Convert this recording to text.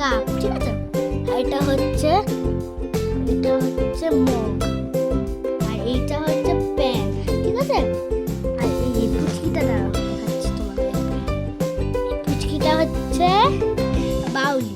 Cup, ঠিক আছে? আর এটা হচ্ছে মগ, আর এইটা হচ্ছে প্যান, ঠিক আছে? আর এই যে পুচকিটা দেখাচ্ছি তোমাদের। এই পুচকিটা হচ্ছে বাউলি।